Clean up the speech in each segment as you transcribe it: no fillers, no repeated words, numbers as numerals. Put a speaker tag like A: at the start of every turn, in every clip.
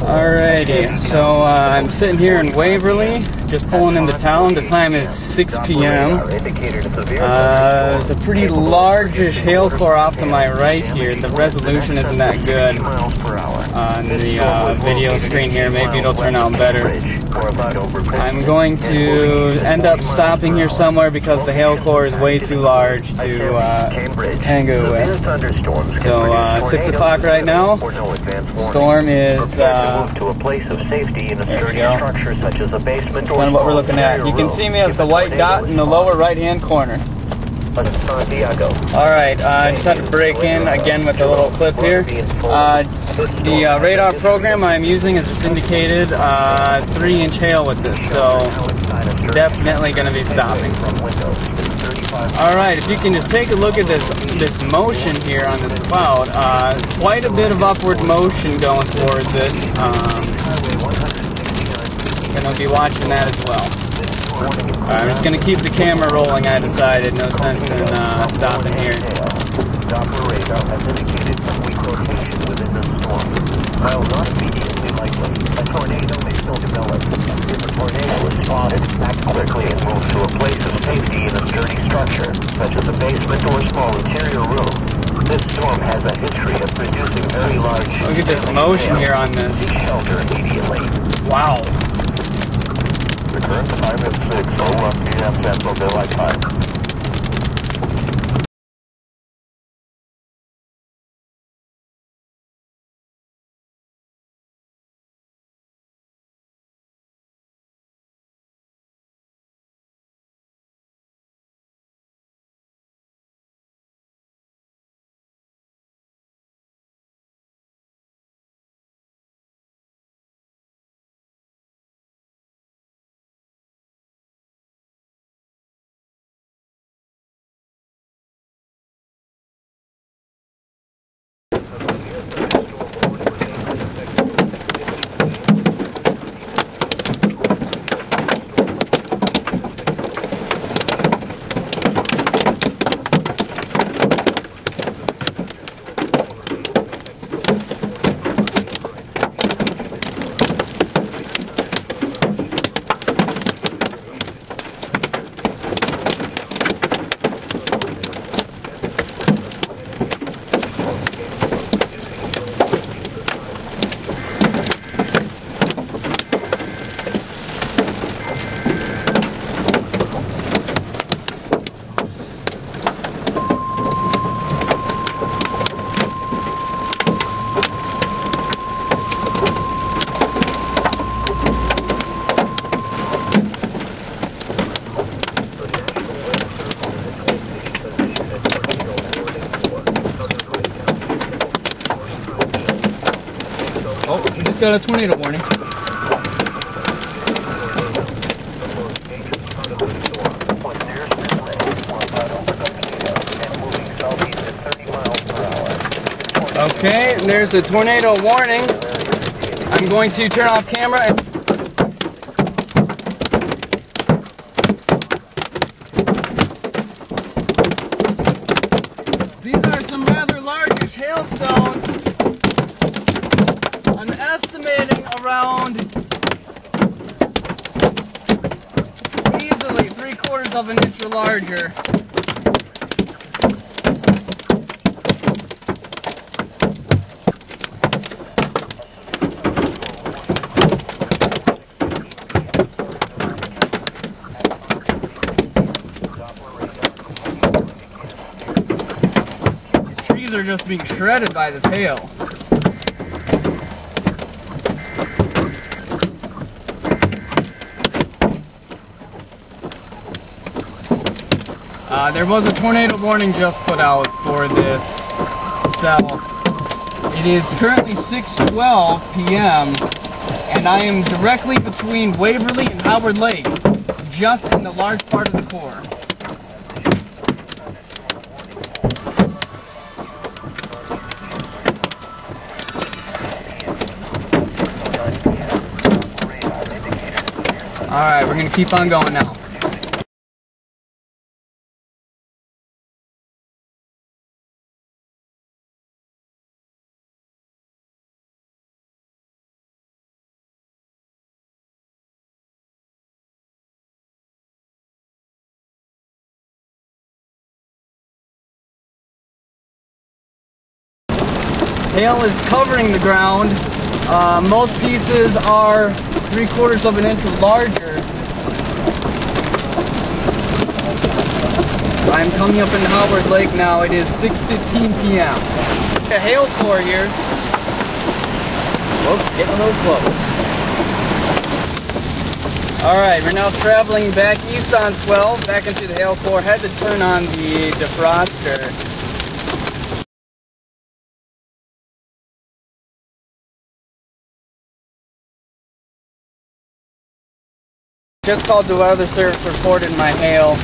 A: Alrighty, so I'm sitting here in Waverly, just pulling into town. The time is 6 p.m. There's a pretty largish hail core off to my right here. The resolution isn't that good on the video screen here. Maybe it'll turn out better. I'm going to end up stopping here somewhere because the hail core is way too large to hang it with. So 6 o'clock right now. Storm is
B: to a place of safety in a sturdy structure such as a basement.
A: That's kind of what we're looking at. You can see me as the white dot in the lower right hand corner. Alright, I just had to break in again with a little clip here. The radar program I'm using is just indicated 3-inch hail with this, so definitely going to be stopping. Alright, if you can just take a look at this motion here on this cloud, quite a bit of upward motion going towards it. Going to be watching that as well. I'm just going to keep the camera rolling, I decided. No sense in stopping here.
B: Doppler radar has indicated some weak rotation within the storm. While not immediately likely, a tornado may still develop. If a tornado is spotted, act quickly and move to a place of safety in a sturdy structure, such as a basement or small interior room. This storm has a history of producing very large...
A: Look at this motion here on this.
B: Shelter immediately.
A: Wow.
B: The current time is 6:01 p.m. Central Daylight Time.
A: Oh, we just got a tornado warning. Okay, there's a tornado warning. I'm going to turn off camera and... These are some rather largish hailstones. I'm estimating around easily 3/4 of an inch or larger. These trees are just being shredded by this hail. There was a tornado warning just put out for this cell. It is currently 6:12 p.m. and I am directly between Waverly and Howard Lake, just in the large part of the core. Alright, we're going to keep on going now. Hail is covering the ground. Most pieces are 3/4 of an inch or larger. I'm coming up in Howard Lake now. It is 6:15 p.m. A hail core here. Whoop, getting a little close. Alright, we're now traveling back east on 12, back into the hail core. Had to turn on the defroster. Just called the weather service, reported my hail.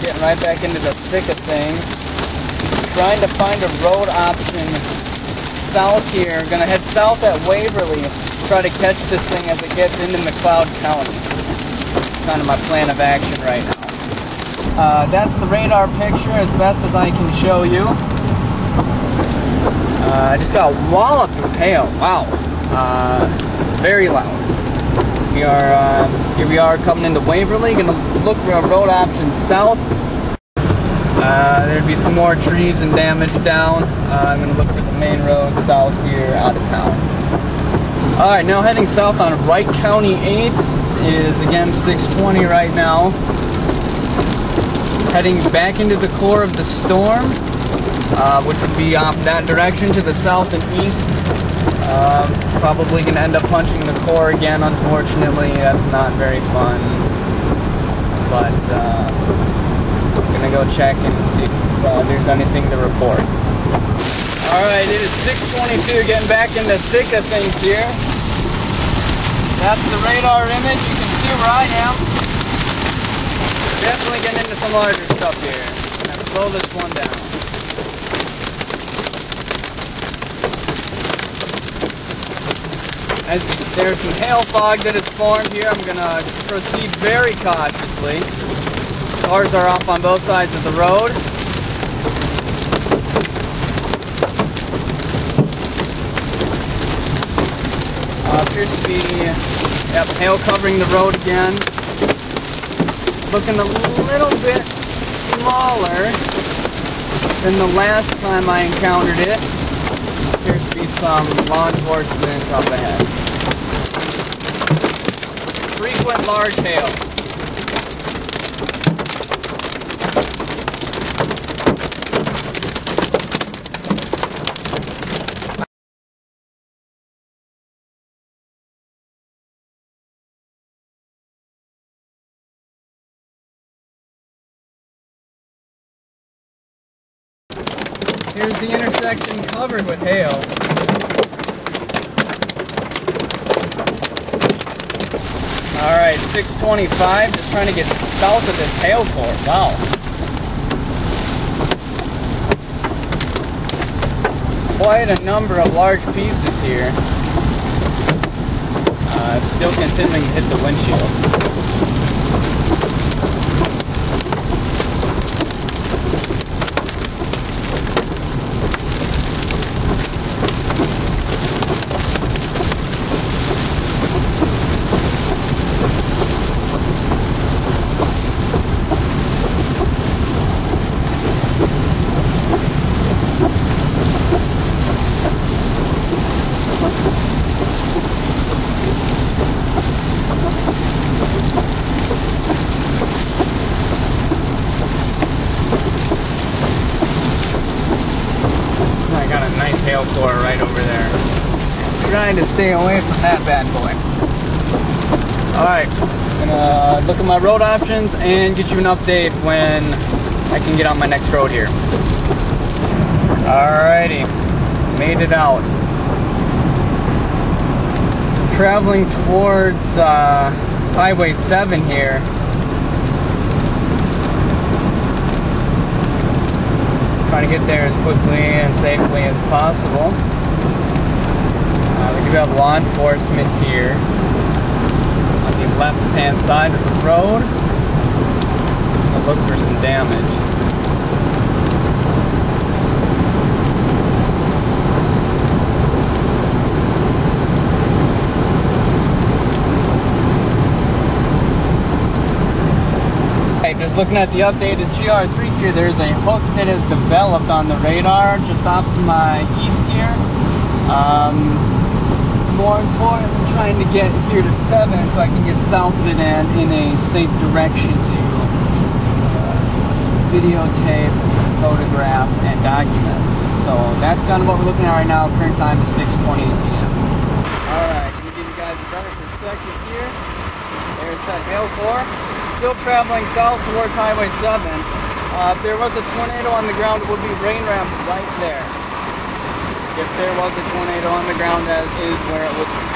A: Getting right back into the thick of things. Trying to find a road option south here. Gonna head south at Waverly. Try to catch this thing as it gets into McLeod County. Kind of my plan of action right now. That's the radar picture as best as I can show you. I just got walloped with hail. Wow. Very loud. Here we are coming into Waverly. Gonna look for a road option south. There'd be some more trees and damage down. I'm gonna look for the main road south here out of town. Alright, now heading south on Wright County 8. It is again 6:20 right now. Heading back into the core of the storm, which would be off that direction to the south and east. Probably going to end up punching the core again, unfortunately. That's not very fun. But I'm going to go check and see if there's anything to report. Alright, it is 6:22, getting back in the thick of things here. That's the radar image. You can see where I am. Definitely getting into some larger stuff here. I'm going to slow this one down. As there's some hail fog that has formed here, I'm going to proceed very cautiously. Cars are off on both sides of the road. Appears to be hail covering the road again. Looking a little bit smaller than the last time I encountered it. Appears to be some law enforcement up ahead. Frequent large hail. Here's the intersection covered with hail. Alright, 6:25, just trying to get south of this hail core. Wow. Quite a number of large pieces here. Still continuing to hit the windshield. Hail core right over there. Trying to stay away from that bad boy. Alright, gonna look at my road options and get you an update when I can get on my next road here. Alrighty, made it out. Traveling towards Highway 7 here. Trying to get there as quickly and safely as possible. We do have law enforcement here on the left-hand side of the road. I'll look for some damage. Okay, just looking at the updated GR3 here, there's a hook that has developed on the radar just off to my east here. More important, I'm trying to get here to 7 so I can get south of it and in a safe direction to videotape, photograph, and documents. So that's kind of what we're looking at right now. Current time is 6:28 p.m. Alright, let me give you guys a better perspective here. There's that hail core. Still traveling south towards Highway 7. If there was a tornado on the ground, it would be rain ramp right there. If there was a tornado on the ground, that is where it would be.